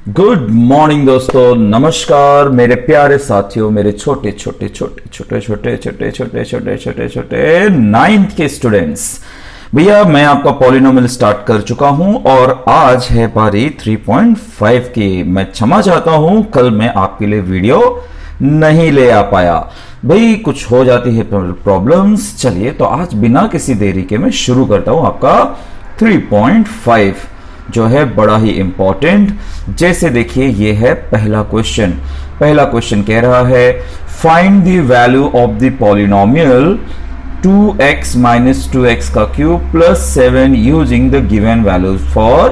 Good morning दोस्तों, नमस्कार मेरे प्यारे साथियों, मेरे छोटे छोटे छोटे छोटे छोटे छोटे छोटे छोटे छोटे छोटे नाइन्थ के स्टूडेंट्स। भैया मैं आपका पॉलिनोमियल स्टार्ट कर चुका हूं और आज है बारी 3.5 की। मैं क्षमा चाहता हूं, कल मैं आपके लिए वीडियो नहीं ले आ पाया, भाई कुछ हो जाती है प्रॉब्लम्स। चलिए तो आज बिना किसी देरी के मैं शुरू करता हूं आपका 3.5 जो है बड़ा ही इंपॉर्टेंट। जैसे देखिए ये है पहला क्वेश्चन। पहला क्वेश्चन कह रहा है find the value of the polynomial 2x minus 2x का cube plus 7 using the given values for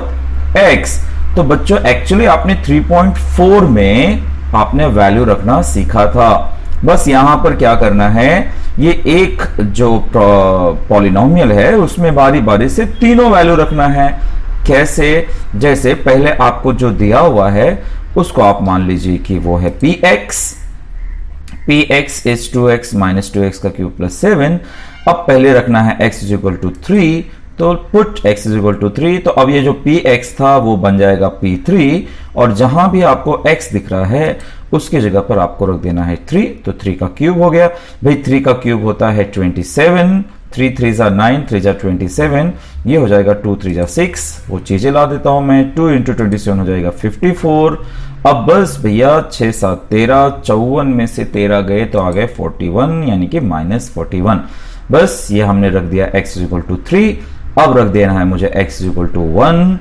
x। तो बच्चों एक्चुअली आपने 3.4 में आपने वैल्यू रखना सीखा था। बस यहां पर क्या करना है, ये एक जो पॉलिनोमियल है उसमें बारी बारी से तीनों वैल्यू रखना है। कैसे? जैसे पहले आपको जो दिया हुआ है उसको आप मान लीजिए कि वो है px is 2x minus 2x का क्यूब प्लस 7। अब पहले रखना है x इज इक्वल टू 3, तो put x is equal to 3। तो अब ये जो px था वो बन जाएगा p3 और जहां भी आपको x दिख रहा है उसकी जगह पर आपको रख देना है 3। तो 3 का क्यूब हो गया। भाई 3 का क्यूब होता है 27, 3 3 जा 9, 3 जा 27, ये हो जाएगा 2 3 जा 6। वो चीजें ला देता हूं मैं। 2 इंटू 27 हो जाएगा 54। अब बस भैया 6 7 13, 54 में से 13 गए तो आ गए 41, यानी कि माइनस 41। बस ये हमने रख दिया x इज इक्वल टू 3। अब रख देना है मुझे x इज इक्वल टू 1,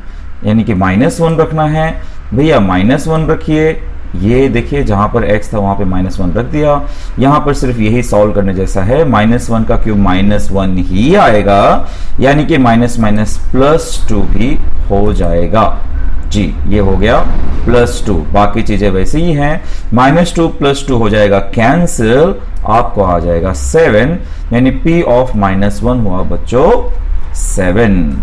यानी कि माइनस 1 रखना है। भैया माइनस 1 रखिए। ये देखिए जहां पर x था वहां पे माइनस 1 रख दिया। यहां पर सिर्फ यही सॉल्व करने जैसा है। माइनस 1 का क्यूब माइनस 1 ही आएगा, यानी कि माइनस माइनस प्लस 2 भी हो जाएगा। जी ये हो गया प्लस 2। बाकी चीजें वैसे ही हैं। माइनस 2 प्लस 2 हो जाएगा कैंसिल, आपको आ जाएगा 7, यानी p ऑफ माइनस 1 हुआ बच्चों 7।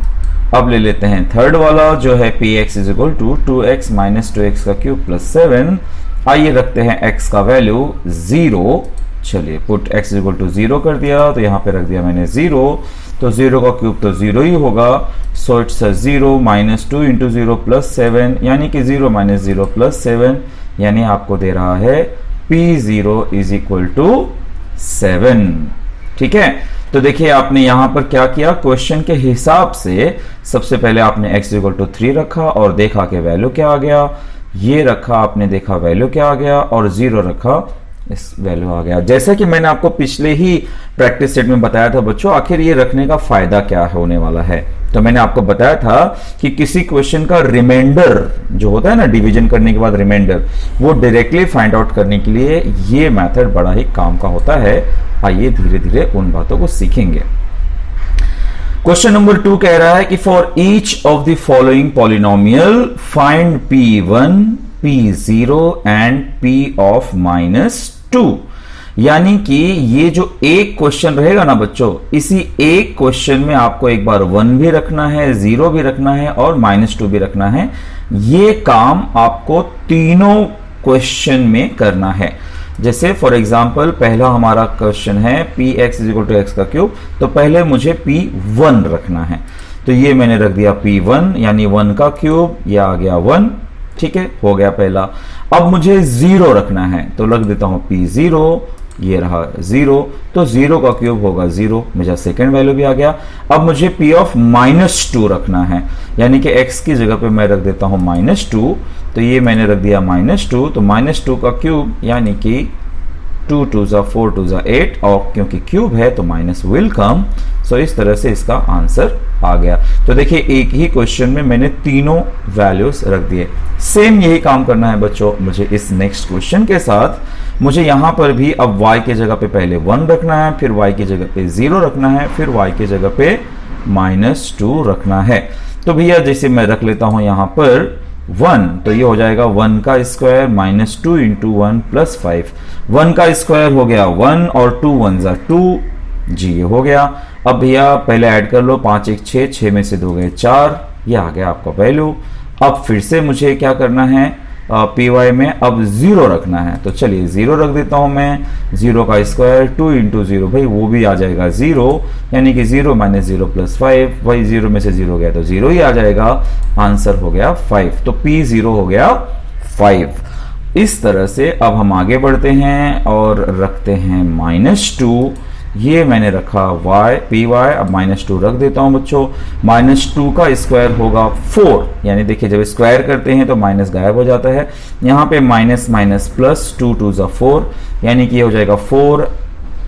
अब ले लेते हैं थर्ड वाला जो है px is equal to 2x minus 2x का क्यूब प्लस 7। आइए रखते हैं x का वैल्यू 0। चलिए put x is equal to 0 कर दिया, तो यहां पे रख दिया मैंने 0। तो 0 का क्यूब तो 0 ही होगा। So it's 0 minus 2 into 0 plus 7, यानी कि 0 माइनस 0 प्लस 7, यानी आपको दे रहा है p0 इज इक्वल टू 7। ठीक है, तो देखिए आपने यहां पर क्या किया, क्वेश्चन के हिसाब से सबसे पहले आपने x इक्वल टू 3 रखा और देखा कि वैल्यू क्या आ गया। ये रखा, आपने देखा वैल्यू क्या आ गया, और 0 रखा, इस वैल्यू आ गया। जैसा कि मैंने आपको पिछले ही प्रैक्टिस सेट में बताया था बच्चों, आखिर ये रखने का फायदा क्या होने वाला है। तो मैंने आपको बताया था कि किसी क्वेश्चन का रिमाइंडर जो होता है ना, डिवीजन करने के बाद रिमाइंडर, वो डायरेक्टली फाइंड आउट करने के लिए ये मेथड बड़ा ही काम का होता है। आइए धीरे धीरे उन बातों को सीखेंगे। क्वेश्चन नंबर 2 कह रहा है कि for each of the following polynomial find p1, p0 and p of minus 2। यानी कि ये जो एक क्वेश्चन रहेगा ना बच्चों, इसी एक क्वेश्चन में आपको एक बार 1 भी रखना है, 0 भी रखना है और माइनस 2 भी रखना है। ये काम आपको तीनों क्वेश्चन में करना है। जैसे फॉर एग्जांपल पहला हमारा क्वेश्चन है px is equal to x का क्यूब, तो पहले मुझे p1 रखना है। तो ये मैंने रख दिया p1, यानी 1 का क्यूब, ये आ गया 1। ठीक है, हो गया पहला। अब मुझे 0 रखना है, तो रख देता हूं p0, ये रहा 0। तो 0 का क्यूब होगा 0, मेरा सेकेंड वैल्यू भी आ गया। अब मुझे p ऑफ माइनस 2 रखना है, यानी कि x की जगह पे मैं रख देता हूं माइनस 2। तो ये मैंने रख दिया माइनस 2। तो माइनस 2 का क्यूब, यानी कि 2 2 जा 4 2 जा 8, और क्योंकि क्यूब है तो माइनस विल कम। सो इस तरह से इसका आंसर आ गया। तो देखिए एक ही क्वेश्चन में मैंने तीनों वैल्यूज रख दिए। सेम यही काम करना है बच्चों मुझे इस नेक्स्ट क्वेश्चन के साथ। मुझे यहां पर भी अब y के जगह पे पहले 1 रखना है, फिर y की जगह पे 0 रखना है, फिर y की जगह पे माइनस 2 रखना है। तो भैया जैसे मैं रख लेता हूं यहां पर 1, तो ये हो जाएगा 1 का स्क्वायर माइनस 2 इंटू 1 प्लस 5। 1 का स्क्वायर हो गया 1 और 2 1 जा 2। जी ये हो गया। अब भैया पहले ऐड कर लो, 5 1 6, 6 में से 2 गए 4, ये आ गया आपका वैल्यू। अब फिर से मुझे क्या करना है, पी वाई में अब 0 रखना है, तो चलिए 0 रख देता हूं मैं। 0 का स्क्वायर 2 इंटू 0, भाई वो भी आ जाएगा 0, यानी कि 0 माइनस 0 प्लस 5, भाई 0 में से 0 गया तो 0 ही आ जाएगा, आंसर हो गया 5। तो पी 0 हो गया 5। इस तरह से अब हम आगे बढ़ते हैं और रखते हैं -2, ये मैंने रखा y पी वाई, अब -2 रख देता हूं बच्चों। -2 का स्क्वायर होगा 4, यानी देखिए जब स्क्वायर करते हैं तो माइनस गायब हो जाता है, यहाँ पे माइनस माइनस प्लस 2 2 ज़ा 4, यानी कि ये हो जाएगा 4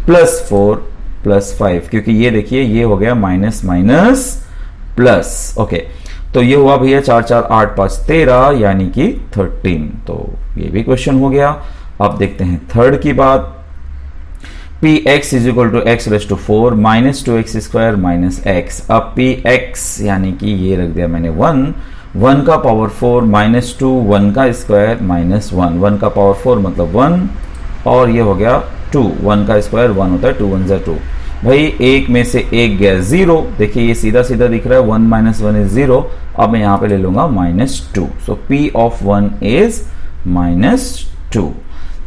प्लस 4 प्लस 5, क्योंकि ये देखिए ये हो गया माइनस माइनस प्लस। ओके, तो ये हुआ भैया 4 4 8 5 13, यानी कि 13। तो ये भी क्वेश्चन हो गया। अब देखते हैं थर्ड की बात। P X is equal to X raise to 4 minus 2x square minus X. अब पी एक्स यानी कि ये रख दिया मैंने 1 का पावर 4 माइनस 2 1 का स्क्वायर माइनस 1 का पावर 4 मतलब 1, और ये हो गया 2 1 का स्क्वायर 1 होता है, 2 1 ज़ा 2। भाई एक में से एक गया 0, देखिए ये सीधा सीधा दिख रहा है, 1 माइनस 1 इज 0। अब मैं यहाँ पे ले लूंगा -2, सो P ऑफ 1 इज -2।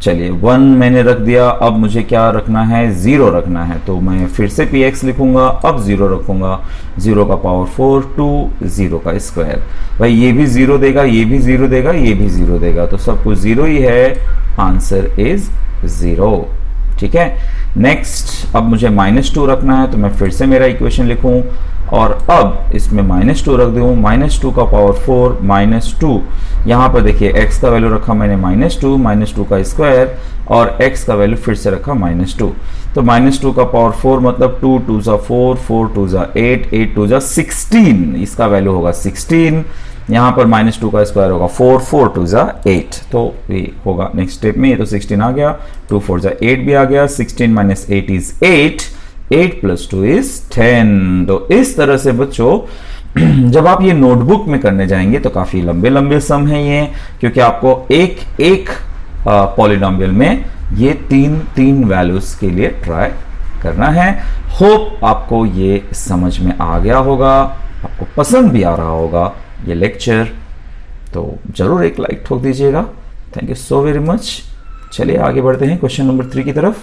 चलिए 1 मैंने रख दिया, अब मुझे क्या रखना है, 0 रखना है, तो मैं फिर से px लिखूंगा, अब 0 रखूंगा, 0 का पावर 4 2 0 का स्क्वायर, भाई ये भी 0 देगा, ये भी 0 देगा, ये भी 0 देगा, तो सब कुछ 0 ही है, आंसर इज 0। ठीक है, नेक्स्ट अब मुझे -2 रखना है, तो मैं फिर से मेरा इक्वेशन लिखूं और अब इसमें -2 रख दूं, -2 का पावर 4 -2, यहाँ पर देखिए x का वैल्यू रखा मैंने -2 का स्क्वायर, और x का वैल्यू फिर से रखा -2, तो -2 का पावर 4 मतलब 2 2 ज़ा 4 4 2 ज़ा 8 8 2 ज़ा 16, इसका वैल्यू होगा 16। यहाँ पर -2 का स्क्वायर होगा 4 4 2 ज़ा 8, तो ये होगा नेक्स्ट स्टेप में, ये तो 16 आ गया, 2 4 ज़ा 8 भी आ गया, 16 माइनस 8 इज 8, 8 प्लस 2 इज 10। तो इस तरह से बच्चों जब आप ये नोटबुक में करने जाएंगे तो काफी लंबे लंबे सम है ये, क्योंकि आपको एक एक पॉलिनोमियल में ये तीन वैल्यूज के लिए ट्राई करना है। होप आपको ये समझ में आ गया होगा, आपको पसंद भी आ रहा होगा ये लेक्चर, तो जरूर एक लाइक ठोक दीजिएगा। Thank you so very much. चलिए आगे बढ़ते हैं क्वेश्चन नंबर 3 की तरफ।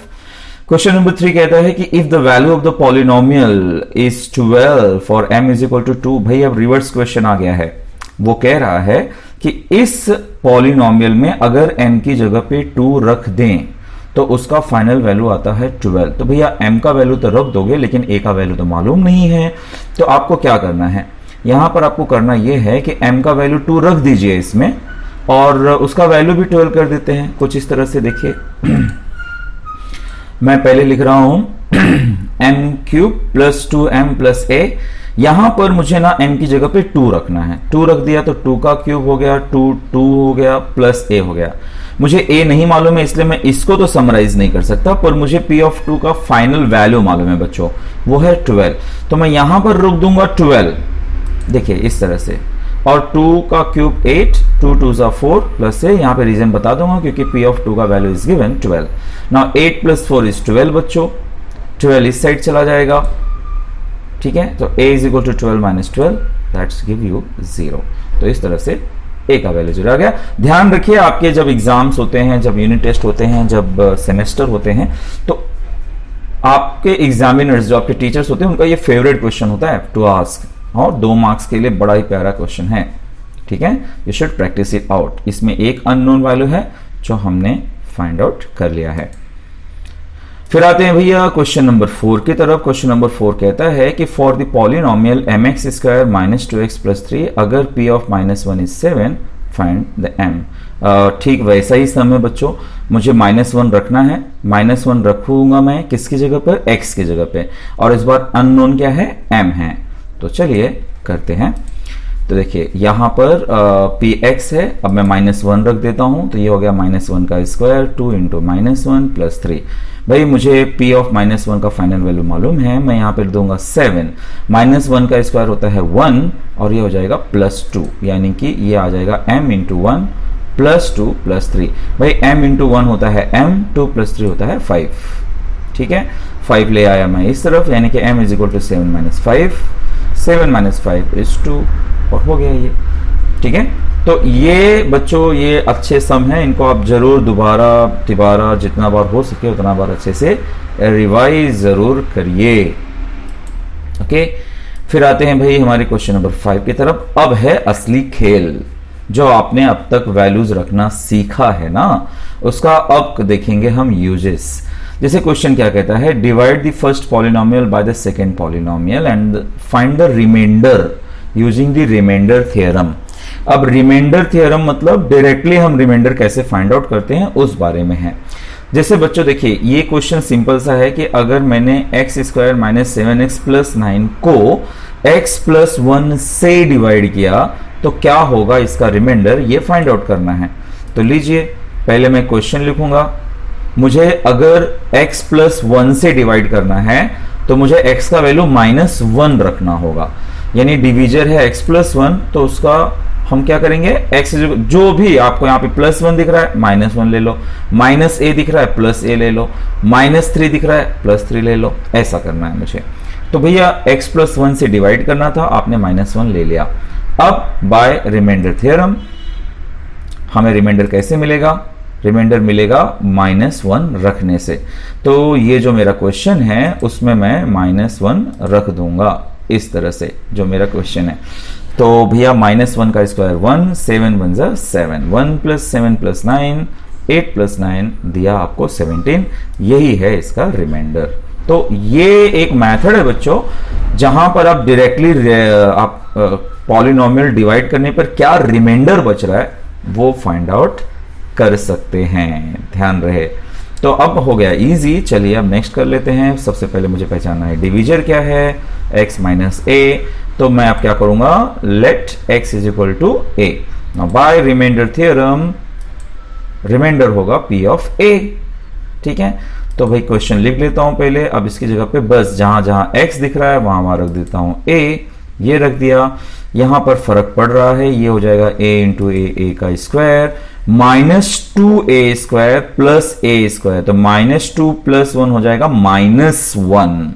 क्वेश्चन नंबर 3 कहता है कि if the value of the polynomial is 12 for m is equal to 2। भाई अब रिवर्स क्वेश्चन आ गया है, वो कह रहा है कि इस पॉलिनोमियल में अगर m की जगह पे 2 रख दें तो उसका फाइनल वैल्यू आता है 12। तो भैया m का वैल्यू तो रख दोगे, लेकिन a का वैल्यू तो मालूम नहीं है, तो आपको क्या करना है, यहां पर आपको करना यह है कि m का वैल्यू 2 रख दीजिए इसमें, और उसका वैल्यू भी 12 कर देते हैं, कुछ इस तरह से। देखिए मैं पहले लिख रहा हूं m cube plus 2m plus a, यहां पर मुझे ना m की जगह पे 2 रखना है, 2 रख दिया तो 2 का क्यूब हो गया, 2 2 हो गया प्लस a हो गया। मुझे a नहीं मालूम है इसलिए मैं इसको तो समराइज नहीं कर सकता, पर मुझे p ऑफ 2 का फाइनल वैल्यू मालूम है बच्चों, वो है 12, तो मैं यहां पर रुक दूंगा 12, देखिए इस तरह से, और 2 का क्यूब 8 2 2 ज़ा 4 प्लस से, यहाँ पे रीजन बता दूंगा क्योंकि p ऑफ 2 का value is given 12। Now 8 plus 4 is 12 बच्चों, 12 इस साइड चला जाएगा, ठीक है, तो a is equal to 12 minus 12, that's give you 0। तो इस तरह से a का वैल्यू 0 आ गया। ध्यान रखिए आपके जब एग्जाम्स होते हैं, जब यूनिट टेस्ट होते हैं, जब सेमेस्टर होते हैं, तो आपके एग्जामिनर्स जो आपके टीचर्स होते हैं उनका ये फेवरेट क्वेश्चन होता है टू आस्क, और 2 मार्क्स के लिए बड़ा ही प्यारा क्वेश्चन है, ठीक है, you should practice it out. इसमें एक अननोन वैल्यू है जो हमने फाइंड आउट कर लिया है। फिर आते हैं भैया क्वेश्चन नंबर 4 की तरफ। क्वेश्चन नंबर 4 कहता है कि for the polynomial mx square minus 2x plus 3 अगर p of -1 is 7 find the m। ठीक वैसा ही सम है बच्चों, मुझे -1 रखना है, -1 रखूंगा मैं किसकी जगह पर, x की जगह पे, और इस बार अननोन क्या है, m है। तो चलिए करते हैं। तो देखिए यहां पर px है, अब मैं -1 रख देता हूं, तो ये हो गया -1 का स्क्वायर 2 इंटू -1 प्लस 3। भाई मुझे p ऑफ -1 का फाइनल वैल्यू मालूम है, मैं यहां पर दूंगा 7, -1 का स्क्वायर होता है 1, और ये हो जाएगा +2, यानी कि ये आ जाएगा m इंटू 1 प्लस 2 प्लस 3। भाई m इंटू 1 होता है m, 2 प्लस 3 होता है 5, ठीक है, 5 ले आया मैं इस तरफ, यानी कि m is equal to 7 - 5, 7 - 5 is 2, और हो गया ये, ठीक है। तो ये बच्चों ये अच्छे सम हैं, इनको आप जरूर दोबारा तिबारा जितना बार हो सके उतना बार अच्छे से रिवाइज जरूर करिए। ओके, फिर आते हैं भाई हमारे क्वेश्चन नंबर 5 की तरफ। अब है असली खेल, जो आपने अब तक वैल्यूज रखना सीखा है ना, उसका अब देखेंगे हम यूजेस। जैसे क्वेश्चन क्या कहता है, divide the first polynomial by the second polynomial and find the remainder using the remainder theorem. अब रिमाइंडर थ्योरम मतलब डायरेक्टली हम रिमाइंडर कैसे फाइंड आउट करते हैं उस बारे में है। जैसे बच्चों देखिए ये क्वेश्चन सिंपल सा है कि अगर मैंने x square minus 7x plus 9 को x प्लस 1 से डिवाइड किया तो क्या होगा इसका रिमाइंडर, ये फाइंड आउट करना है। तो लीजिए पहले मैं क्वेश्चन लिखूंगा, मुझे अगर x प्लस 1 से डिवाइड करना है तो मुझे x का वैल्यू -1 रखना होगा, यानी डिविजर है x प्लस 1, तो उसका हम क्या करेंगे, x जो भी आपको यहाँ पे +1 दिख रहा है -1 ले लो, -a दिख रहा है +a ले लो, -3 दिख रहा है +3 ले लो, ऐसा करना है मुझे। तो भैया x प्लस 1 से डिवाइड करना था, आपने -1 ले लिया। अब बाय रिमाइंडर थ्योरम हमें रिमाइंडर कैसे मिलेगा, रिमाइंडर मिलेगा -1 रखने से। तो ये जो मेरा क्वेश्चन है उसमें मैं -1 रख दूंगा इस तरह से, जो मेरा क्वेश्चन है। तो भैया -1 का स्क्वायर 1, 7 1 जा 7, 1 प्लस 7 प्लस 9, 8 प्लस 9 दिया आपको 17, यही है इसका रिमाइंडर। तो ये एक मेथड है बच्चों जहां पर आप डायरेक्टली आप पॉलिनोमियल डिवाइड करने पर क्या रिमाइंडर बच रहा है वो फाइंड आउट कर सकते हैं, ध्यान रहे। तो अब हो गया इजी, चलिए अब नेक्स्ट कर लेते हैं। सबसे पहले मुझे पहचानना है डिविजर क्या है, x माइनस a। तो मैं अब क्या करूंगा, let x is equal to a। Now by remainder theorem remainder होगा p ऑफ a, ठीक है। तो भाई क्वेश्चन लिख लेता हूं पहले, अब इसकी जगह पे बस जहां जहां x दिख रहा है वहां रख देता हूं a, ये रख दिया। यहां पर फर्क पड़ रहा है, ये हो जाएगा a इंटू a का square -2a square plus a square, तो -2 प्लस 1 हो जाएगा -1,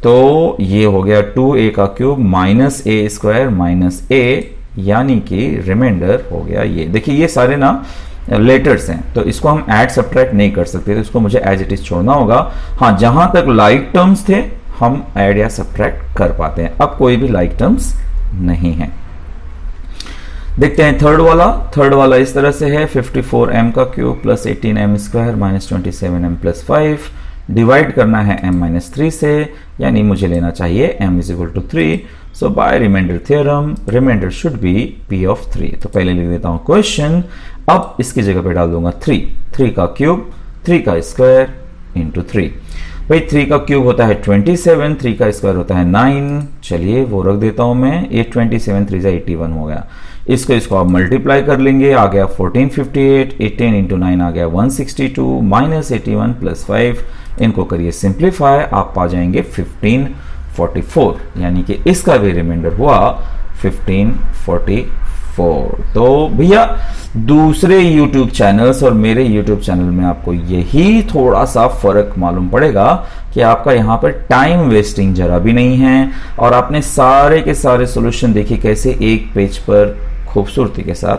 तो ये हो गया 2a का cube minus a square minus a, यानी कि रिमाइंडर हो गया ये। देखिए ये सारे ना लेटर्स हैं, तो इसको हम ऐड सब्ट्रैक्ट नहीं कर सकते, तो इसको मुझे एज इट इज छोड़ना होगा। हाँ, जहां तक लाइक टर्म्स थे हम ऐड या सब्ट्रैक्ट कर पाते हैं, अब कोई भी लाइक टर्म्स नहीं है। देखते हैं थर्ड वाला इस तरह से है, 54m का cube plus 18m square minus 27m plus 5, divide करना है m माइनस 3 से, यानी मुझे लेना चाहिए m is equal to 3। So by remainder theorem remainder should be p of 3। तो पहले लिख देता हूं क्वेश्चन, अब इसकी जगह पे डाल दूंगा 3 का क्यूब 3 का स्क्वायर इंटू 3। भाई 3 का क्यूब होता है 27, 3 का स्क्वायर होता है 9, चलिए वो रख देता हूं मैं, 27 3 81 हो गया। इसको आप मल्टीप्लाई कर लेंगे, आ गया 1458, 18 इंटू 9 आ गया 162 माइनस 81 प्लस 5, इनको करिए सिंप्लीफाई, आप पा जाएंगे 1544, यानी कि इसका भी रिमाइंडर हुआ 1544। तो भैया दूसरे YouTube चैनल्स और मेरे YouTube चैनल में आपको यही थोड़ा सा फर्क मालूम पड़ेगा कि आपका यहाँ पर टाइम वेस्टिंग जरा भी नहीं है, और आपने सारे के सारे सॉल्यूशन देखिए कैसे एक पेज पर खूबसूरती के साथ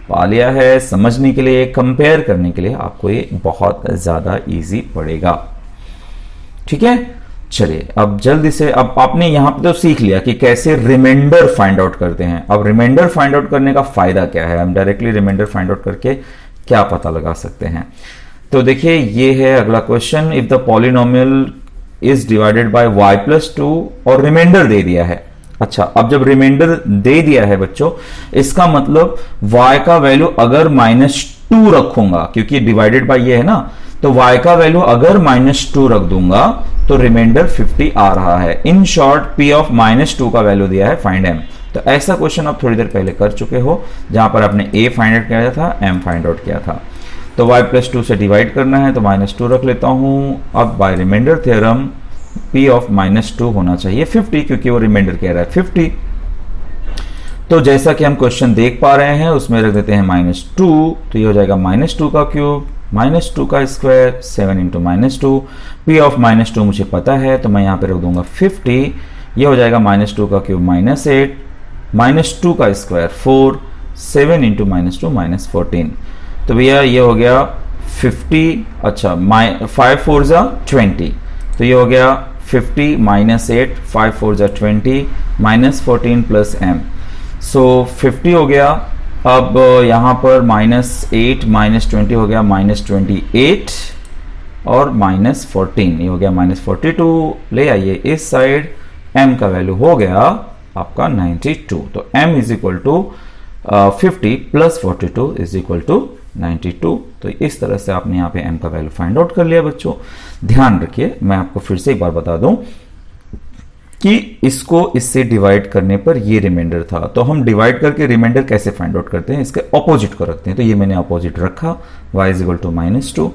पा लिया है। समझने के लिए, कंपेयर करने के लिए आपको ये बहुत ज्यादा इजी पड़ेगा, ठीक है। चलिए अब जल्दी से, अब आपने यहां पे तो सीख लिया कि कैसे रिमाइंडर फाइंड आउट करते हैं। अब रिमाइंडर फाइंड आउट करने का फायदा क्या है, हम डायरेक्टली रिमाइंडर फाइंड आउट करके क्या पता लगा सकते हैं। तो देखिए ये है अगला question, if the polynomial is divided by y plus 2 और रिमाइंडर दे दिया है। अच्छा, अब जब रिमाइंडर दे दिया है बच्चों, इसका मतलब y का वैल्यू अगर -2 रखूंगा, क्योंकि डिवाइडेड बाय ये है ना, तो y का वैल्यू अगर -2 रख दूंगा तो रिमाइंडर 50 आ रहा है। इन शॉर्ट p ऑफ -2 का वैल्यू दिया है, फाइंड m। तो ऐसा क्वेश्चन आप थोड़ी देर पहले कर चुके हो, जहां पर आपने a फाइंड आउट किया था, m फाइंड आउट किया था। तो y प्लस 2 से डिवाइड करना है, तो -2 रख लेता हूं। अब by remainder theorem p of -2 होना चाहिए 50, क्योंकि वो रिमाइंडर कह रहा है 50। तो जैसा कि हम क्वेश्चन देख पा रहे हैं उसमें रख देते हैं -2, तो ये हो जाएगा -2 का क्यूब -2 का स्क्वायर 7 इंटू -2, p ऑफ -2 मुझे पता है, तो मैं यहाँ पे रख दूंगा 50। ये हो जाएगा -2 का क्यूब -8, -2 का स्क्वायर 4, 7 इंटू -2 -14। तो भैया ये हो गया 50, अच्छा 5 4 जा 20, तो ये हो गया 50 -8, 5 4 जा 20 -14 प्लस m, सो 50 हो गया। अब यहाँ पर -8 -20 हो गया -28 और -14, ये हो गया -42। ले आइए इस साइड, m का वैल्यू हो गया आपका 92। तो m is equal to 50 plus 42 is equal to 92। तो इस तरह से आपने यहाँ पे m का वैल्यू फाइंड आउट कर लिया बच्चों। ध्यान रखिए, मैं आपको फिर से एक बार बता दूं कि इसको इससे डिवाइड करने पर ये रिमाइंडर था, तो हम डिवाइड करके रिमाइंडर कैसे फाइंड आउट करते हैं, इसके ऑपोजिट को रखते हैं। तो ये मैंने ऑपोजिट रखा, y इज इक्वल टू -2,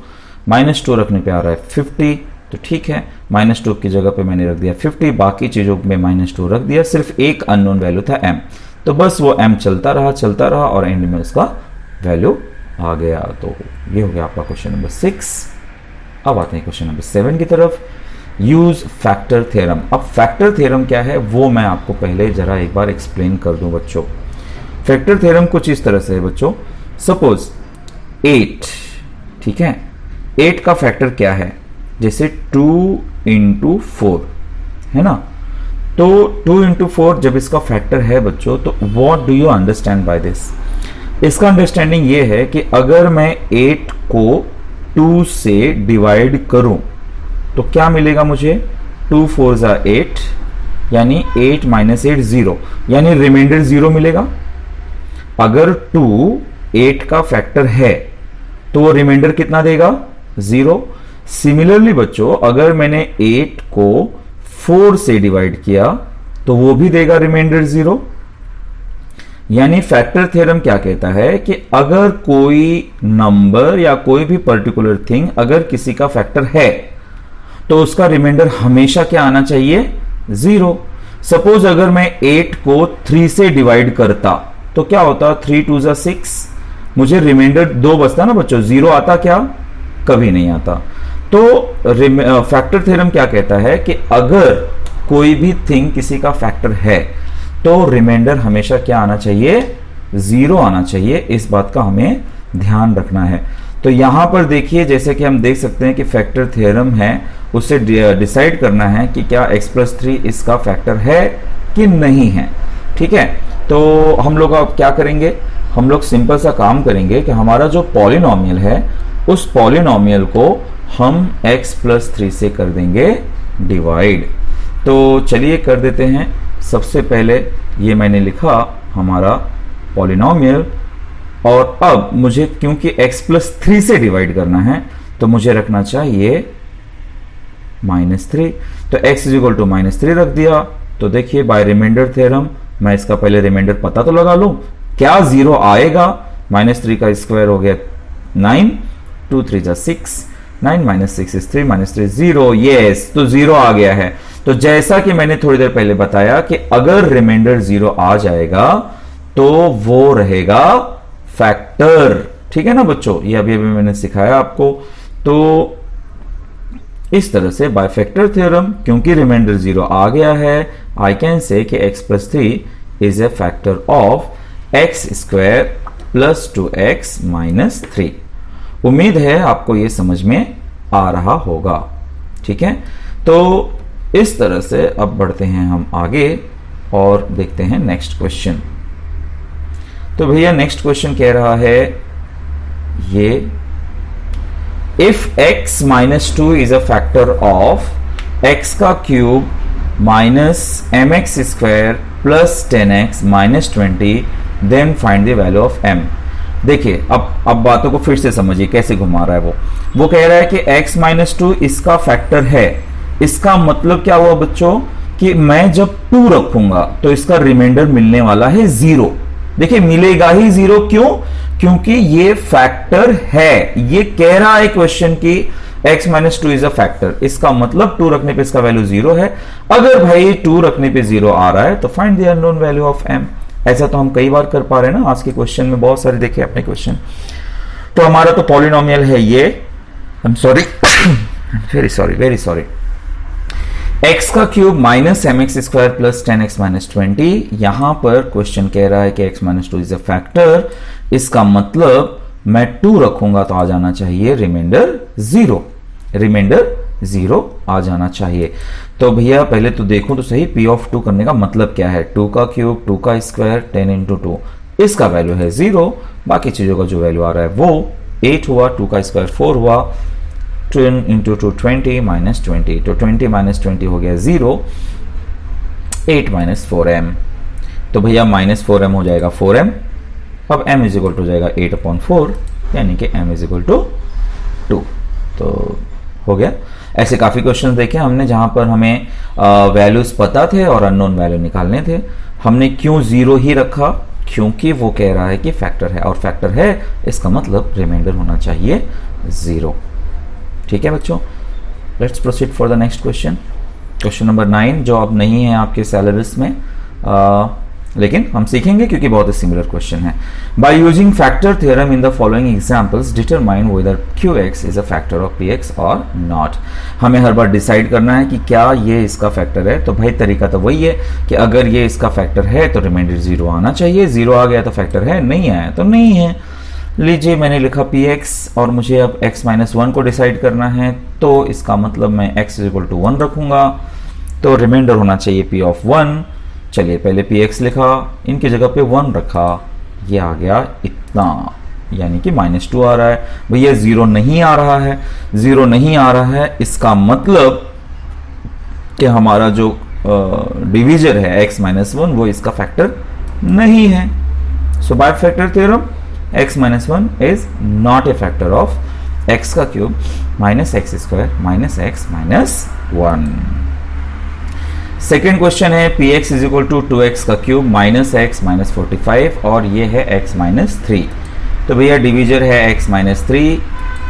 -2 रखने पे आ रहा है 50, तो ठीक है, -2 की जगह पे मैंने रख दिया 50, बाकी चीजों में -2 रख दिया, सिर्फ एक अननोन वैल्यू था m, तो बस वो m चलता रहा और एंड में उसका वैल्यू आ गया। तो ये हो गया आपका क्वेश्चन नंबर 6। अब आते हैं क्वेश्चन नंबर 7 की तरफ। Use factor theorem. अब फैक्टर थ्योरम क्या है वो मैं आपको पहले जरा एक बार एक्सप्लेन कर दूं बच्चों। फैक्टर थ्योरम कुछ इस तरह से है बच्चों, सपोज 8, ठीक है, 8 का फैक्टर क्या है, जैसे 2 इंटू 4 है ना, तो 2 इंटू 4 जब इसका फैक्टर है बच्चों, तो what do you understand by this. इसका अंडरस्टैंडिंग ये है कि अगर मैं 8 को 2 से डिवाइड करूं तो क्या मिलेगा मुझे, 2 4 जा 8, यानी 8 - 8 0, यानी रिमाइंडर 0 मिलेगा। अगर 2 8 का फैक्टर है तो वो रिमाइंडर कितना देगा, 0। सिमिलरली बच्चों, अगर मैंने 8 को 4 से डिवाइड किया तो वो भी देगा रिमाइंडर 0। यानी फैक्टर थ्योरम क्या कहता है कि अगर कोई नंबर या कोई भी पर्टिकुलर थिंग अगर किसी का फैक्टर है तो उसका रिमाइंडर हमेशा क्या आना चाहिए, 0। सपोज अगर मैं 8 को 3 से डिवाइड करता तो क्या होता, 3 2 जा 6, मुझे रिमाइंडर 2 बचता ना बच्चों, 0 आता क्या, कभी नहीं आता। तो फैक्टर थ्योरम क्या कहता है कि अगर कोई भी थिंग किसी का फैक्टर है तो रिमाइंडर हमेशा क्या आना चाहिए, 0 आना चाहिए। इस बात का हमें ध्यान रखना है। तो यहां पर देखिए, जैसे कि हम देख सकते हैं कि फैक्टर थ्योरम है, उससे डिसाइड करना है कि क्या x+3 इसका फैक्टर है कि नहीं है, ठीक है। तो हम लोग अब क्या करेंगे, हम लोग सिंपल सा काम करेंगे कि हमारा जो पॉलिनोमियल है उस पॉलिनोमियल को हम x+3 से कर देंगे डिवाइड। तो चलिए कर देते हैं। सबसे पहले ये मैंने लिखा हमारा पॉलिनोमियल, और अब मुझे क्योंकि x+3 से डिवाइड करना है तो मुझे रखना चाहिए -3, तो x इज इक्वल टू -3 रख दिया। तो देखिए बाय रिमाइंडर थ्योरम मैं इसका पहले रिमाइंडर पता तो लगा लूं, क्या 0 आएगा, -3 का स्क्वायर हो गया 9, 2 3 जा 6, 9 - 6 is 3 - 3 0, यस, तो 0 आ गया है। तो जैसा कि मैंने थोड़ी देर पहले बताया कि अगर रिमाइंडर 0 आ जाएगा तो वो रहेगा फैक्टर, ठीक है ना बच्चों, ये अभी मैंने सिखाया आपको। तो इस तरह से बाय फैक्टर थ्योरम, क्योंकि रिमाइंडर 0 आ गया है, आई कैन से कि x+3 is a factor of x² + 2x - 3। उम्मीद है आपको ये समझ में आ रहा होगा, ठीक है। तो इस तरह से अब बढ़ते हैं हम आगे और देखते हैं नेक्स्ट क्वेश्चन। तो भैया नेक्स्ट क्वेश्चन कह रहा है ये, if x - 2 is a factor of x का cube -mx² + 10x - 20, then find the value of m। देखिए अब बातों को फिर से समझिए कैसे घुमा रहा है वो कह रहा है कि x - 2 इसका फैक्टर है। इसका मतलब क्या हुआ बच्चों कि मैं जब 2 रखूंगा तो इसका रिमाइंडर मिलने वाला है 0। देखिए मिलेगा ही 0, क्यों, क्योंकि ये फैक्टर है। ये कह रहा है क्वेश्चन की x - 2 इज अ फैक्टर, इसका मतलब 2 रखने पे इसका वैल्यू 0 है। अगर भाई 2 रखने पे 0 आ रहा है तो find the unknown value of m। ऐसा तो हम कई बार कर पा रहे हैं ना, आज के क्वेश्चन में बहुत सारे देखे अपने क्वेश्चन। तो हमारा तो पॉलिनोमियल है ये, I am sorry, very sorry, x का cube minus M X square plus 10x minus 20। यहां पर क्वेश्चन कह रहा है कि x minus 2 is a factor. इसका मतलब मैं 2 रखूंगा तो आ जाना चाहिए रिमाइंडर 0, रिमाइंडर 0 आ जाना चाहिए। तो भैया पहले तो देखो तो सही, p ऑफ 2 करने का मतलब क्या है। 2 का क्यूब 2 का स्क्वायर 10 इंटू 2, इसका वैल्यू है 0, बाकी चीजों का जो वैल्यू आ रहा है वो 8 हुआ, 2 का स्क्वायर 4 हुआ, 10 इंटू 2 20 माइनस 20, तो 20 माइनस 20 हो गया 0, 8 माइनस 4m, तो भैया माइनस 4m हो जाएगा 4m। अब m इज इक्वल टू जाएगा 8/4, यानी कि m इज इक्वल टू 2। तो हो गया। ऐसे काफी क्वेश्चन देखे हमने जहां पर हमें वैल्यूज पता थे और अननोन वैल्यू निकालने थे। हमने क्यों 0 ही रखा, क्योंकि वो कह रहा है कि फैक्टर है, और फैक्टर है इसका मतलब रिमाइंडर होना चाहिए 0। ठीक है बच्चों, let's proceed for the next question. Question number 9 जो अब नहीं है आपके सिलेबस में, लेकिन हम सीखेंगे क्योंकि बहुत ही सिमिलर क्वेश्चन है। By using factor theorem in the following examples determine whether qx is a factor of px और नॉट। हमें हर बार डिसाइड करना है कि क्या ये इसका फैक्टर है। तो भाई तरीका तो वही है कि अगर ये इसका फैक्टर है तो रिमाइंडर 0 आना चाहिए, 0 आ गया तो फैक्टर है, नहीं आया तो नहीं है। लीजिए मैंने लिखा px और मुझे अब x माइनस 1 को डिसाइड करना है, तो इसका मतलब मैं x इज इक्वल टू 1 रखूंगा, तो रिमाइंडर होना चाहिए p ऑफ 1। चलिए पहले px लिखा, इनकी जगह पे 1 रखा, ये आ गया इतना, यानी कि -2 आ रहा है। भैया 0 नहीं आ रहा है, 0 नहीं आ रहा है, इसका मतलब कि हमारा जो डिवीजर है x माइनस 1 वो इसका फैक्टर नहीं है। So by factor theorem x minus 1 is not a factor of x का cube minus x square minus x minus 1। Second question है px is equal to 2x का क्यूब माइनस एक्स माइनस 45 और ये है x minus 3। तो भैया divisor है x minus 3,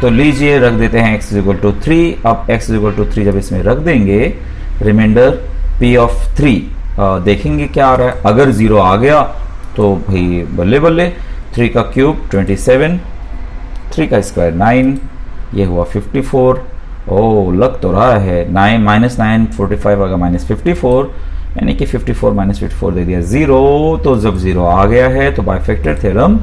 तो लीजिए रख देते हैं x इज इक्वल टू 3। अब x इज इक्वल टू 3 जब इसमें रख देंगे, रिमाइंडर p ऑफ 3 देखेंगे क्या आ रहा है। अगर 0 आ गया तो भाई बल्ले बल्ले, 3 का क्यूब 27, 3 का स्क्वायर 9, ये हुआ 54। ओ लग तो रहा है 9 माइनस 9 45 आएगा माइनस 54, यानी कि 54 माइनस 54 दे दिया 0। तो जब 0 आ गया है तो बाय फैक्टर थ्योरम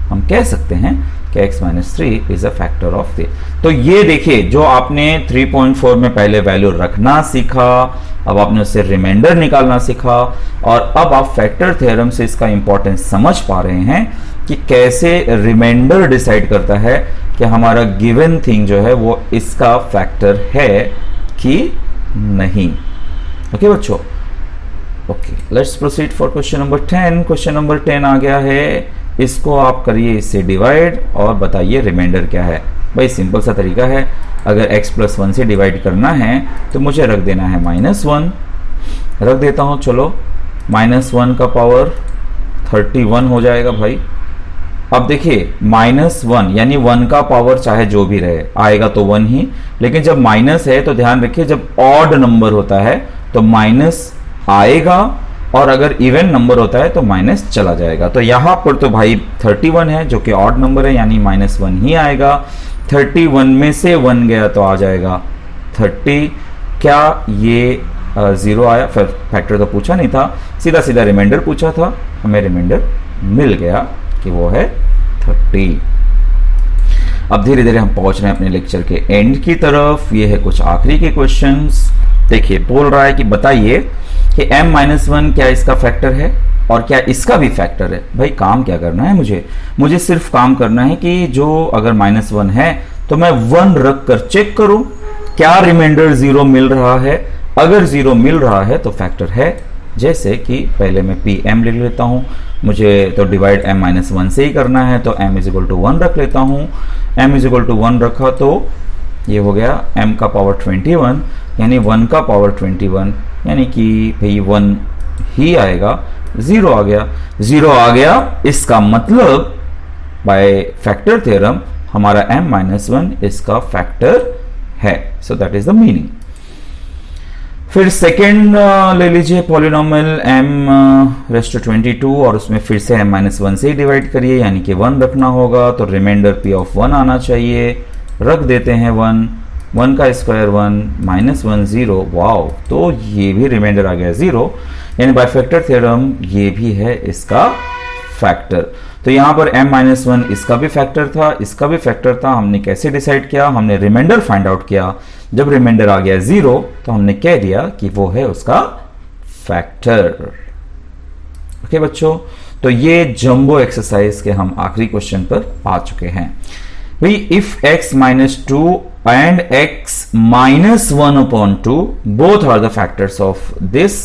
हम कह सकते हैं कि x minus 3 is a factor of 3। तो ये देखिए जो आपने 3.4 में पहले वैल्यू रखना सीखा, अब आपने उससे रिमाइंडर निकालना सीखा, और अब आप फैक्टर थ्योरम से इसका इंपॉर्टेंस समझ पा रहे हैं कि कैसे रिमाइंडर डिसाइड करता है कि हमारा गिवन थिंग जो है वो इसका फैक्टर है कि नहीं। ओके बच्चों, okay let's proceed for question number 10। Question number 10 आ गया है, इसको आप करिए इससे डिवाइड और बताइए रिमाइंडर क्या है। भाई सिंपल सा तरीका है, अगर x प्लस 1 से डिवाइड करना है तो मुझे रख देना है -1, रख देता हूं। चलो -1 का पावर 31 हो जाएगा भाई। अब देखिए -1 यानी 1 का पावर चाहे जो भी रहे आएगा तो 1 ही, लेकिन जब माइनस है तो ध्यान रखिए जब ऑड नंबर होता है तो माइनस आएगा, और अगर इवन नंबर होता है तो माइनस चला जाएगा। तो यहां पर तो भाई 31 है जो कि ऑड नंबर है, यानी -1 ही आएगा। 31 में से 1 गया तो आ जाएगा 30। क्या ये 0 आया? फिर फैक्टर तो पूछा नहीं था, सीधा सीधा रिमाइंडर पूछा था, हमें रिमाइंडर मिल गया कि वो है 30। अब धीरे धीरे हम पहुंच रहे हैं अपने लेक्चर के एंड की तरफ। ये है कुछ आखिरी के क्वेश्चंस। देखिए बोल रहा है कि बताइए कि m-1 क्या इसका फैक्टर है और क्या इसका भी फैक्टर है। भाई काम क्या करना है, मुझे सिर्फ काम करना है कि जो अगर -1 है तो मैं 1 रख कर चेक करूं क्या रिमाइंडर 0 मिल रहा है। अगर 0 मिल रहा है तो फैक्टर है। जैसे कि पहले मैं pm लिख लेता हूं, मुझे तो डिवाइड m-1 से ही करना है, तो m इज इक्वल टू 1 रख लेता हूं। m इज इक्वल टू 1 रखा तो ये हो गया m का पावर 21, यानी 1 का पावर 21, यानी कि भाई 1 ही आएगा। 0 आ गया, 0 आ गया, इसका मतलब बाय फैक्टर थ्योरम हमारा m-1 इसका फैक्टर है। So that is the meaning. फिर सेकेंड ले लीजिए पॉलिनोमियल m⁻²2 और उसमें फिर से m-1 से ही डिवाइड करिए, यानी कि 1 रखना होगा, तो रिमाइंडर p ऑफ 1 आना चाहिए। रख देते हैं 1, 1 का स्क्वायर 1 माइनस 1 0, वाओ, तो ये भी रिमाइंडर आ गया 0, यानी बाइफैक्टर थ्योरम ये भी है इसका फैक्टर। तो यहां पर m माइनस 1 इसका भी फैक्टर था, इसका भी फैक्टर था। हमने कैसे डिसाइड किया, हमने रिमाइंडर फाइंड आउट किया। जब रिमाइंडर आ गया 0 तो हमने कह दिया कि वो है उसका फैक्टर। ओके बच्चों, तो ये जंबो एक्सरसाइज के हम आखिरी क्वेश्चन पर आ चुके हैं। भाई if x minus 2 and x minus 1 upon 2 both are the factors of this,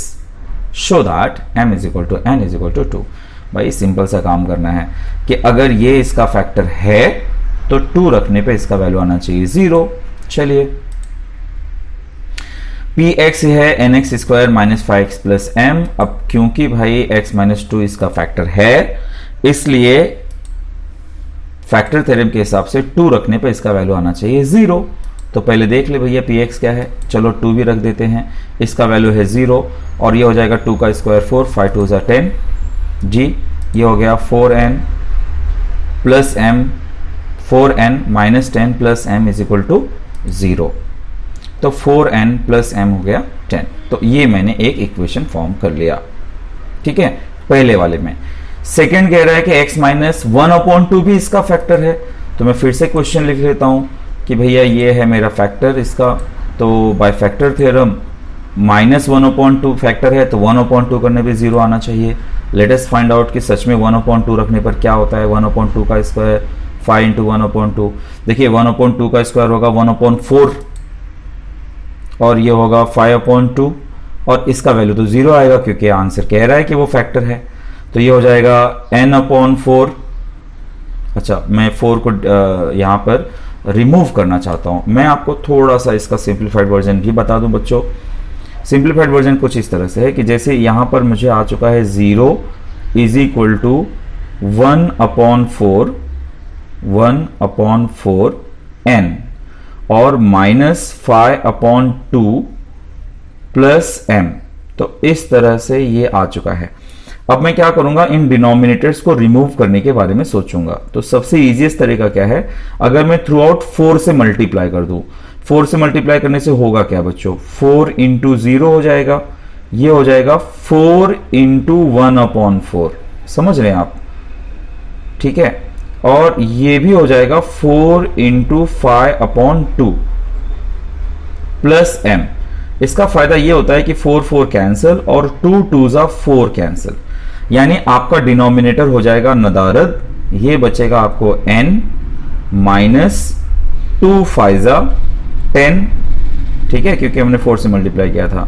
show that m is equal to n is equal to 2। भाई सिंपल सा काम करना है कि अगर ये इसका फैक्टर है तो 2 रखने पे इसका वैल्यू आना चाहिए 0। चलिए, px है nx square minus 5x plus m। अब क्योंकि भाई x माइनस 2 इसका फैक्टर है, इसलिए फैक्टर थ्योरम के हिसाब से 2 रखने पे इसका वैल्यू आना चाहिए 0। तो पहले देख ले भैया px क्या है, चलो 2 भी रख देते हैं, इसका वैल्यू है 0 और ये हो जाएगा 2 का स्क्वायर 4, 5 2 10 जी, ये हो गया 4n plus m, 4n minus 10 plus m is equal to 0। तो 4n प्लस m हो गया 10। तो ये मैंने एक इक्वेशन फॉर्म कर लिया, ठीक है, पहले वाले में। सेकंड कह रहा है कि x माइनस 1 अपॉन 2 भी इसका फैक्टर है। तो मैं फिर से क्वेश्चन लिख लेता हूं कि भैया ये है मेरा फैक्टर इसका, तो bye factor theorem minus 1 upon 2 factor है, तो 1 अपॉन 2 करने पे 0 आना चाहिए। लेट अस फाइंड आउट कि सच में 1 अपॉन 2 रखने पर क्या होता है। 1 अपॉन 2 का स्क्वायर 5 इंटू 1 अपॉन 2, देखिए 1 अपॉन 2 का स्क्वायर होगा 1 अपॉन 4 और ये होगा 5 अपॉन 2 और इसका वैल्यू तो 0 आएगा क्योंकि आंसर कह रहा है कि वो फैक्टर है। तो ये हो जाएगा n अपॉन 4। अच्छा, मैं 4 को यहाँ पर रिमूव करना चाहता हूँ। मैं आपको थोड़ा सा इसका सिंप्लीफाइड वर्जन भी बता दूं बच्चों। सिंप्लीफाइड वर्जन कुछ इस तरह से है कि जैसे यहाँ पर मुझे आ चुका है 0 is equal to 1 upon 4 n और माइनस 5 अपॉन 2 प्लस m। तो इस तरह से ये आ चुका है। अब मैं क्या करूंगा, इन डिनोमिनेटर्स को रिमूव करने के बारे में सोचूंगा। तो सबसे इजीएस्ट तरीका क्या है, अगर मैं थ्रू आउट 4 से मल्टीप्लाई कर दूं। 4 से मल्टीप्लाई करने से होगा क्या बच्चों, 4 इंटू 0 हो जाएगा, ये हो जाएगा 4 इंटू 1 अपॉन 4, समझ रहे हैं आप, ठीक है। और ये भी हो जाएगा 4 इंटू 5 अपॉन 2 प्लस m। इसका फायदा ये होता है कि 4 4 कैंसिल और 2 2 4 कैंसिल, यानी आपका डिनोमिनेटर हो जाएगा नदारद, ये बचेगा आपको n माइनस 2 5 10, ठीक है, क्योंकि हमने 4 से मल्टीप्लाई किया था।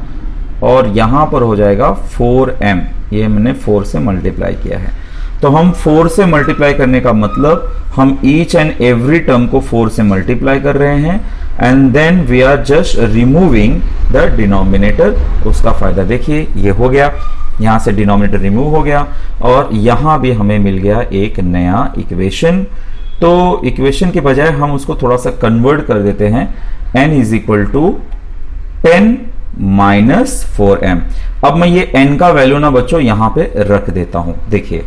और यहां पर हो जाएगा 4m, ये मैंने 4 से मल्टीप्लाई किया है। तो हम 4 से मल्टीप्लाई करने का मतलब हम ईच एंड एवरी टर्म को 4 से मल्टीप्लाई कर रहे हैं and then we are just removing the denominator. उसका फायदा देखिए, ये हो गया, यहां से डिनोमिनेटर रिमूव हो गया और यहां भी हमें मिल गया एक नया इक्वेशन। तो इक्वेशन के बजाय हम उसको थोड़ा सा कन्वर्ट कर देते हैं, n is equal to 10 minus 4m। अब मैं ये n का वैल्यू ना बच्चों यहां पे रख देता हूं। देखिए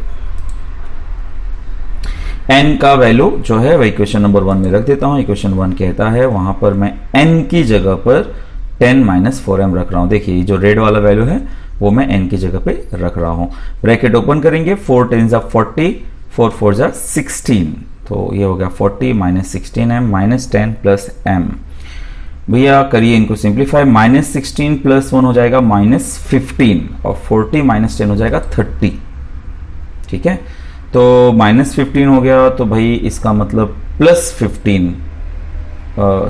n का वैल्यू जो है वह इक्वेशन नंबर 1 में रख देता हूं। इक्वेशन 1 कहता है वहां पर मैं n की जगह पर 10 माइनस 4m रख रहा हूं। देखिए जो रेड वाला वैल्यू है वो मैं n की जगह पे रख रहा हूं। ब्रैकेट ओपन करेंगे, 4 10 40, 4 4 16, तो ये हो गया 40 minus 16m minus 10 plus m। भैया करिए इनको सिंप्लीफाई, माइनस 16 प्लस 1 हो जाएगा माइनस 15 और 40 माइनस 10 हो जाएगा 30, ठीक है। तो माइनस 15 हो गया, तो भाई इसका मतलब प्लस 15,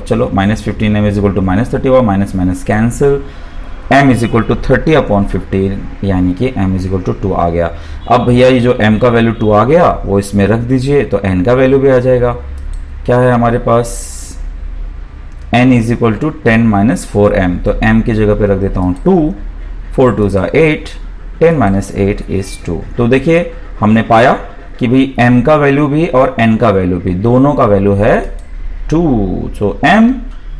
चलो minus 15 m is equal to minus 30 हुआ, minus minus cancel, m is equal to 30 upon 15, यानी कि m इज इक्वल टू 2 आ गया। अब भैया ये जो m का वैल्यू 2 आ गया वो इसमें रख दीजिए, तो n का वैल्यू भी आ जाएगा। क्या है हमारे पास, n is equal to 10 minus 4m, तो m की जगह पे रख देता हूँ 2, 4 2 8, 10 माइनस 8 इज 2। तो देखिए हमने पाया कि भाई m का वैल्यू भी और n का वैल्यू भी दोनों का वैल्यू है 2। So m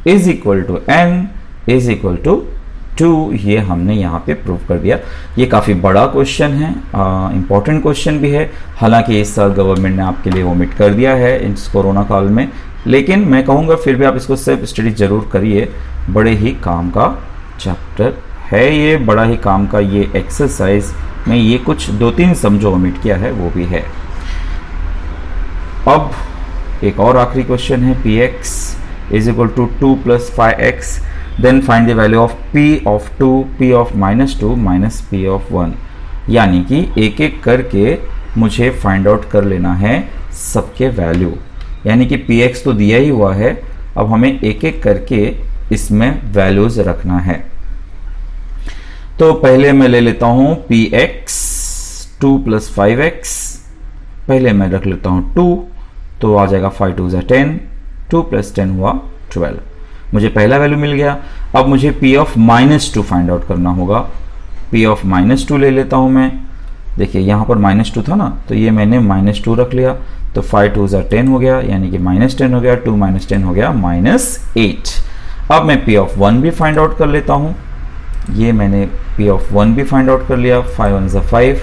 is equal to n is equal to 2, ये हमने यहाँ पे प्रूव कर दिया। ये काफ़ी बड़ा क्वेश्चन है, इंपॉर्टेंट क्वेश्चन भी है। हालांकि इस साल गवर्नमेंट ने आपके लिए ओमिट कर दिया है इस कोरोना काल में लेकिन मैं कहूँगा फिर भी आप इसको सेल्फ स्टडी जरूर करिए, बड़े ही काम का चैप्टर है ये, बड़ा ही काम का ये एक्सरसाइज में ये कुछ 2-3 समझो ओमिट किया है वो भी है। अब एक और आखिरी क्वेश्चन है, px is equal to 2 + 5x, then find the value of p of 2, p of -2 minus p of 1। यानी कि एक एक करके मुझे फाइंड आउट कर लेना है सबके वैल्यू, यानी कि px तो दिया ही हुआ है, अब हमें एक एक करके इसमें वैल्यूज रखना है। तो पहले मैं ले लेता हूं px 2 + 5x, पहले मैं रख लेता हूं 2, तो आ जाएगा 5 2 = 10, 2 + 10 हुआ 12, मुझे पहला वैल्यू मिल गया। अब मुझे p ऑफ -2 फाइंड आउट करना होगा, p ऑफ -2 ले लेता हूं मैं। देखिए यहाँ पर -2 था ना, तो ये मैंने -2 रख लिया, तो 5 2 = 10 हो गया, यानी कि -10 हो गया, 2 - 10 हो गया -8। अब मैं p ऑफ 1 भी फाइंड आउट कर लेता हूँ, ये मैंने p ऑफ 1 भी फाइंड आउट कर लिया, 5 1 = 5,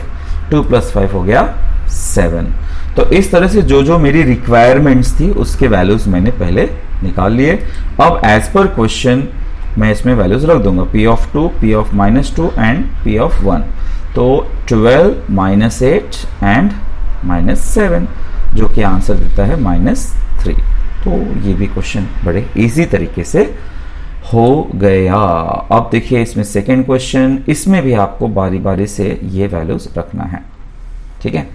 2 + 5 हो गया 7। तो इस तरह से जो जो मेरी रिक्वायरमेंट्स थी उसके वैल्यूज मैंने पहले निकाल लिए। अब एज पर क्वेश्चन मैं इसमें वैल्यूज रख दूंगा, p of 2, p of -2 and p of 1। तो 12 -8 एंड -7, जो कि आंसर देता है -3। तो ये भी क्वेश्चन बड़े इजी तरीके से हो गया। अब देखिए इसमें सेकेंड क्वेश्चन, इसमें भी आपको बारी बारी से ये वैल्यूज रखना है, ठीक है।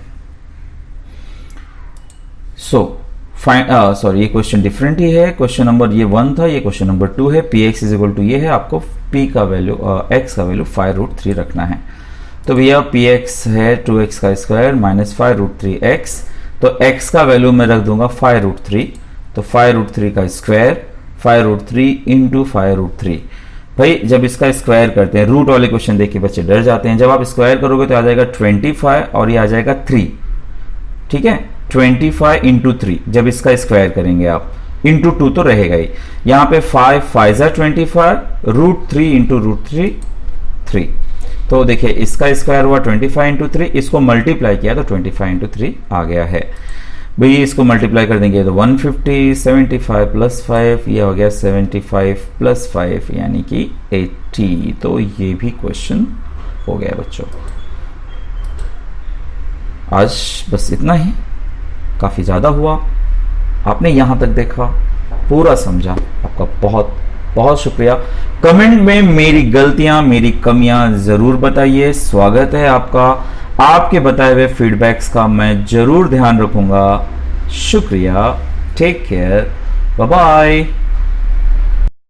सॉरी ये क्वेश्चन डिफरेंट ही है, क्वेश्चन नंबर ये 1 था, ये क्वेश्चन नंबर 2 है। px इज इक्वल टू ये है, आपको p का वैल्यू x का वैल्यू 5√3 रखना है। तो भैया px है 2x का स्क्वायर माइनस 5√3x, तो x का वैल्यू मैं रख दूंगा 5√3, तो 5√3 का स्क्वायर 5√3 इंटू 5√3। भाई जब इसका स्क्वायर करते हैं, रूट वाले क्वेश्चन देख के बच्चे डर जाते हैं, जब आप स्क्वायर करोगे तो आ जाएगा 25 और ये आ जाएगा 3, ठीक है। 25 इंटू 3, जब इसका स्क्वायर करेंगे आप, इंटू 2 तो रहेगा ही, यहाँ पे 5 5 = 25, √3 इंटू √3 3। तो देखिए इसका स्क्वायर हुआ 25 इंटू 3, इसको मल्टीप्लाई किया तो 25 इंटू 3 आ गया है। भाई इसको मल्टीप्लाई कर देंगे तो 150, 75 + 5, ये हो गया 75 + 5 यानी कि 80। तो ये भी क्वेश्चन हो गया बच्चों। आज बस इतना ही, काफी ज्यादा हुआ, आपने यहां तक देखा, पूरा समझा, आपका बहुत बहुत शुक्रिया। कमेंट में मेरी गलतियां, मेरी कमियां जरूर बताइए, स्वागत है आपका। आपके बताए हुए फीडबैक्स का मैं जरूर ध्यान रखूंगा। शुक्रिया, टेक केयर, बाय बाय।